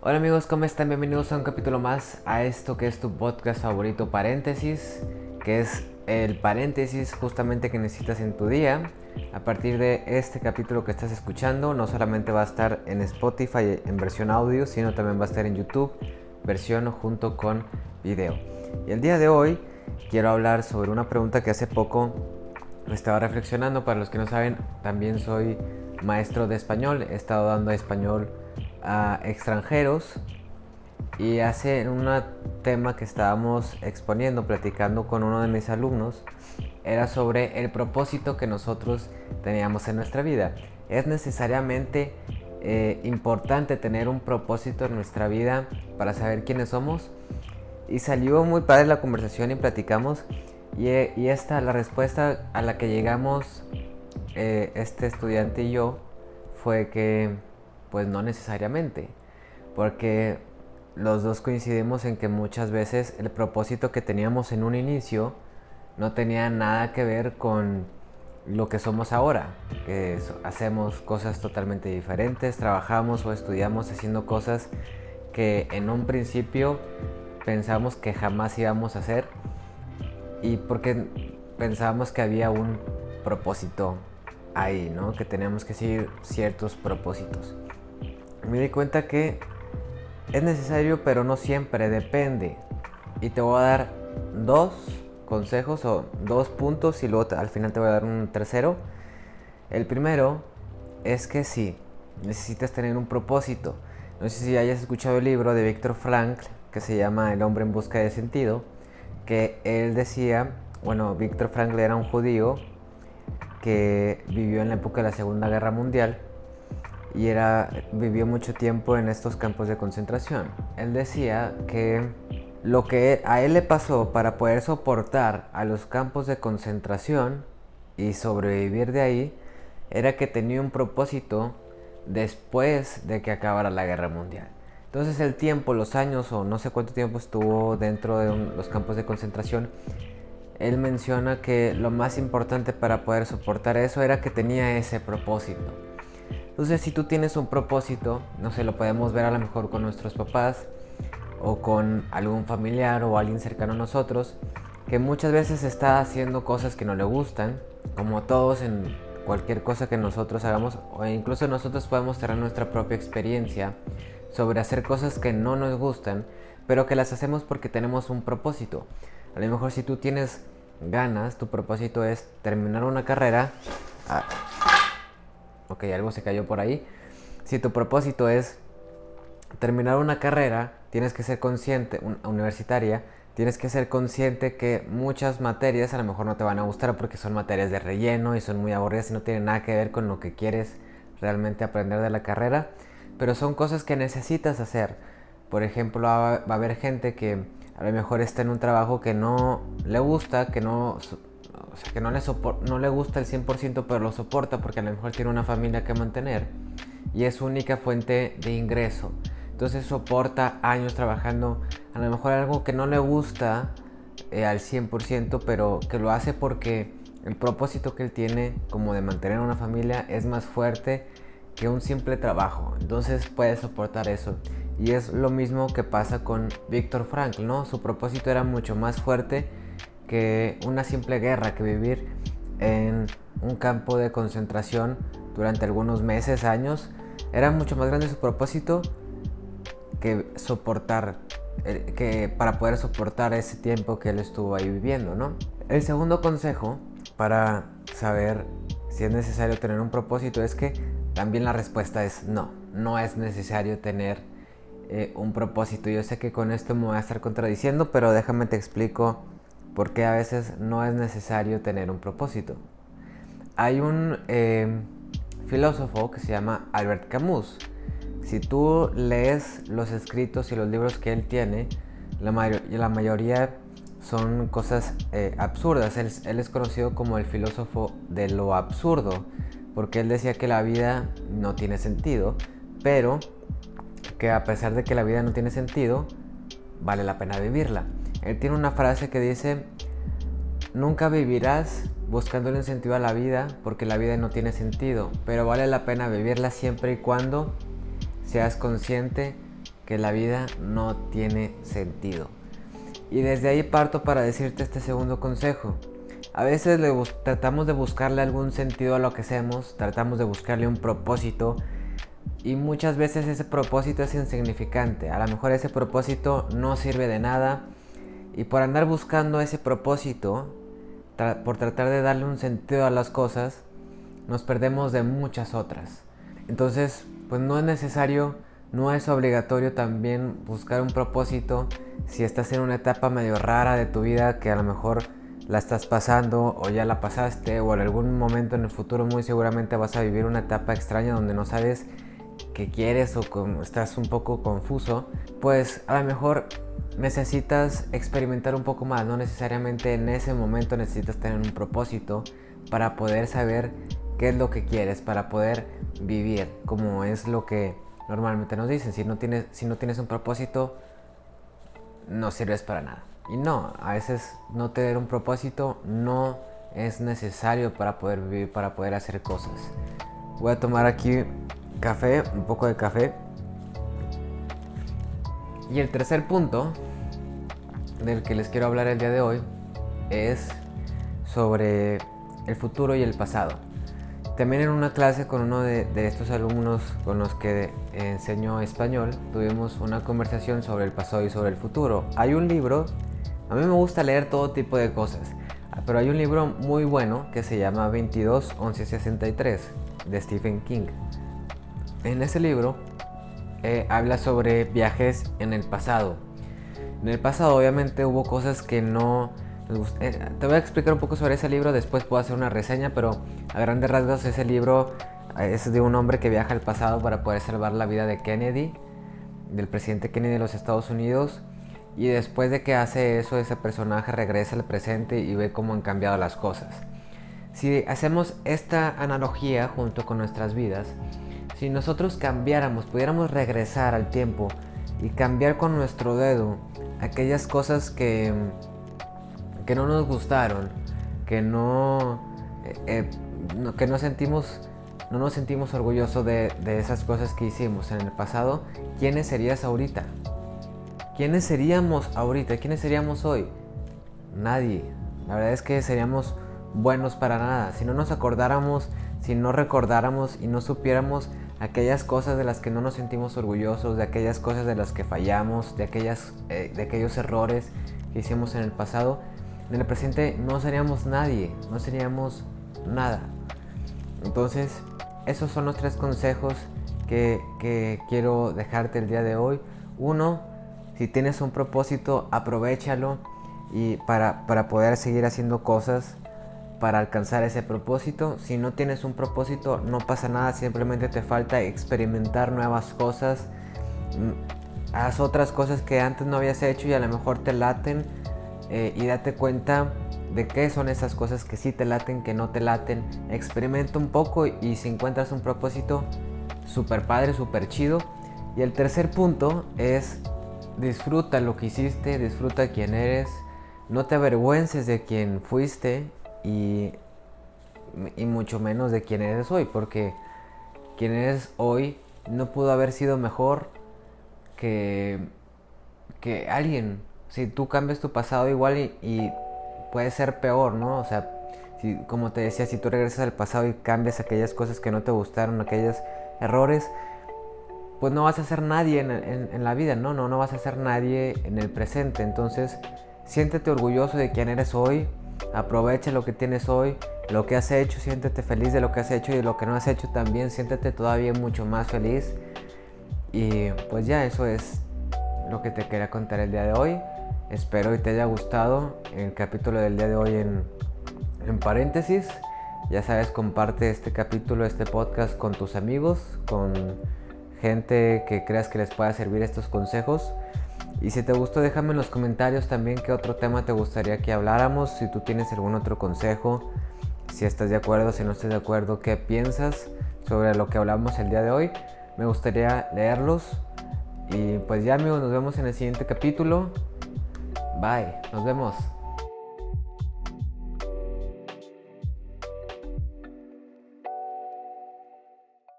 Hola amigos, ¿cómo están? Bienvenidos a un capítulo más a esto que es tu podcast favorito, Paréntesis, que es el paréntesis justamente que necesitas en tu día. A partir de este capítulo que estás escuchando, no solamente va a estar en Spotify en versión audio, sino también va a estar en YouTube, versión junto con video. Y el día de hoy quiero hablar sobre una pregunta que hace poco estaba reflexionando. Para los que no saben, también soy maestro de español, he estado dando español a extranjeros y hace un tema que estábamos exponiendo, platicando con uno de mis alumnos, era sobre el propósito que nosotros teníamos en nuestra vida. ¿Es necesariamente importante tener un propósito en nuestra vida para saber quiénes somos? Y salió muy padre la conversación y platicamos y esta, la respuesta a la que llegamos este estudiante y yo fue que pues no necesariamente, porque los dos coincidimos en que muchas veces el propósito que teníamos en un inicio no tenía nada que ver con lo que somos ahora, que hacemos cosas totalmente diferentes, trabajamos o estudiamos haciendo cosas que en un principio pensamos que jamás íbamos a hacer, y porque pensábamos que había un propósito ahí, ¿no? Que teníamos que seguir ciertos propósitos. Me di cuenta que es necesario, pero no siempre, depende. Y te voy a dar dos consejos o dos puntos y luego al final te voy a dar un tercero. El primero es que sí, necesitas tener un propósito. No sé si hayas escuchado el libro de Viktor Frankl que se llama El hombre en busca de sentido, que él decía, bueno, Viktor Frankl era un judío que vivió en la época de la Segunda Guerra Mundial y vivió mucho tiempo en estos campos de concentración. Él decía que lo que a él le pasó para poder soportar a los campos de concentración y sobrevivir de ahí era que tenía un propósito después de que acabara la guerra mundial. Entonces el tiempo, los años o no sé cuánto tiempo estuvo dentro de los campos de concentración, él menciona que lo más importante para poder soportar eso era que tenía ese propósito. Entonces, si tú tienes un propósito, no sé, lo podemos ver a lo mejor con nuestros papás o con algún familiar o alguien cercano a nosotros, que muchas veces está haciendo cosas que no le gustan, como todos en cualquier cosa que nosotros hagamos, o incluso nosotros podemos tener nuestra propia experiencia sobre hacer cosas que no nos gustan, pero que las hacemos porque tenemos un propósito. A lo mejor si tú tienes ganas, tu propósito es terminar una carrera. Ok, algo se cayó por ahí. Si tu propósito es terminar una carrera, tienes que ser consciente, universitaria, tienes que ser consciente que muchas materias a lo mejor no te van a gustar porque son materias de relleno y son muy aburridas y no tienen nada que ver con lo que quieres realmente aprender de la carrera, pero son cosas que necesitas hacer. Por ejemplo, va a haber gente que a lo mejor está en un trabajo que no le gusta, que no, o sea, que no le gusta el 100%, pero lo soporta porque a lo mejor tiene una familia que mantener y es su única fuente de ingreso. Entonces soporta años trabajando a lo mejor algo que no le gusta al 100%, pero que lo hace porque el propósito que él tiene como de mantener una familia es más fuerte que un simple trabajo. Entonces puede soportar eso. Y es lo mismo que pasa con Viktor Frankl, ¿no? Su propósito era mucho más fuerte que una simple guerra, que vivir en un campo de concentración durante algunos meses, años. Era mucho más grande su propósito que soportar, que para poder soportar ese tiempo que él estuvo ahí viviendo, ¿no? El segundo consejo para saber si es necesario tener un propósito es que también la respuesta es no, no es necesario tener un propósito. Yo sé que con esto me voy a estar contradiciendo, pero déjame te explico por qué a veces no es necesario tener un propósito. Hay un filósofo que se llama Albert Camus. Si tú lees los escritos y los libros que él tiene, la mayoría son cosas absurdas. Él es conocido como el filósofo de lo absurdo, porque él decía que la vida no tiene sentido, pero que a pesar de que la vida no tiene sentido, vale la pena vivirla. Él tiene una frase que dice: nunca vivirás buscándole un sentido a la vida porque la vida no tiene sentido, pero vale la pena vivirla siempre y cuando seas consciente que la vida no tiene sentido. Y desde ahí parto para decirte este segundo consejo. A veces tratamos de buscarle algún sentido a lo que hacemos, tratamos de buscarle un propósito, y muchas veces ese propósito es insignificante. A lo mejor ese propósito no sirve de nada, y por andar buscando ese propósito, por tratar de darle un sentido a las cosas, nos perdemos de muchas otras. Entonces, pues no es necesario, no es obligatorio también buscar un propósito si estás en una etapa medio rara de tu vida, que a lo mejor la estás pasando o ya la pasaste, o en algún momento en el futuro muy seguramente vas a vivir una etapa extraña donde no sabes qué quieres o estás un poco confuso. Pues a lo mejor necesitas experimentar un poco más, no necesariamente en ese momento necesitas tener un propósito para poder saber qué es lo que quieres, para poder vivir, como es lo que normalmente nos dicen. Si no tienes un propósito, no sirves para nada. Y no, a veces no tener un propósito no es necesario para poder vivir, para poder hacer cosas. Voy a tomar aquí café, un poco de café. Y el tercer punto del que les quiero hablar el día de hoy es sobre el futuro y el pasado. También en una clase con uno de estos alumnos con los que enseño español, tuvimos una conversación sobre el pasado y sobre el futuro. Hay un libro, a mí me gusta leer todo tipo de cosas, pero hay un libro muy bueno que se llama 22-11-63 de Stephen King. En ese libro habla sobre viajes en el pasado. En el pasado obviamente hubo cosas que no... te voy a explicar un poco sobre ese libro, después puedo hacer una reseña, pero a grandes rasgos ese libro es de un hombre que viaja al pasado para poder salvar la vida de Kennedy, del presidente Kennedy de los Estados Unidos, y después de que hace eso, ese personaje regresa al presente y ve cómo han cambiado las cosas. Si hacemos esta analogía junto con nuestras vidas, si nosotros cambiáramos, pudiéramos regresar al tiempo y cambiar con nuestro dedo aquellas cosas que no nos gustaron, que no nos sentimos orgullosos de esas cosas que hicimos en el pasado, ¿quiénes serías ahorita? ¿Quiénes seríamos ahorita? ¿Quiénes seríamos hoy? Nadie. La verdad es que seríamos buenos para nada. Si no nos acordáramos, si no recordáramos y no supiéramos aquellas cosas de las que no nos sentimos orgullosos, de aquellas cosas de las que fallamos, de aquellos errores que hicimos en el pasado, en el presente no seríamos nadie, no seríamos nada. Entonces, esos son los 3 consejos que quiero dejarte el día de hoy. 1, si tienes un propósito, aprovéchalo y para poder seguir haciendo cosas para alcanzar ese propósito. Si no tienes un propósito, no pasa nada, simplemente te falta experimentar nuevas cosas. Haz otras cosas que antes no habías hecho y a lo mejor te laten, y date cuenta de qué son esas cosas que sí te laten, que no te laten. Experimenta un poco y si encuentras un propósito, súper padre, súper chido. Y el tercer punto es: disfruta lo que hiciste, disfruta quién eres, no te avergüences de quién fuiste y mucho menos de quién eres hoy, porque quien eres hoy no pudo haber sido mejor que alguien. Si tú cambias tu pasado igual y puede ser peor, ¿no? O sea, como te decía, si tú regresas al pasado y cambias aquellas cosas que no te gustaron, aquellos errores, pues no vas a ser nadie en la vida, no vas a ser nadie en el presente. Entonces, siéntete orgulloso de quién eres hoy, aprovecha lo que tienes hoy, lo que has hecho, siéntete feliz de lo que has hecho, y de lo que no has hecho también, siéntete todavía mucho más feliz. Y pues ya, eso es lo que te quería contar el día de hoy. Espero y te haya gustado el capítulo del día de hoy en paréntesis. Ya sabes, comparte este capítulo, este podcast con tus amigos, con gente que creas que les pueda servir estos consejos. Y si te gustó, déjame en los comentarios también qué otro tema te gustaría que habláramos. Si tú tienes algún otro consejo, si estás de acuerdo, si no estás de acuerdo, qué piensas sobre lo que hablamos el día de hoy. Me gustaría leerlos. Y pues ya, amigos, nos vemos en el siguiente capítulo. Bye, nos vemos.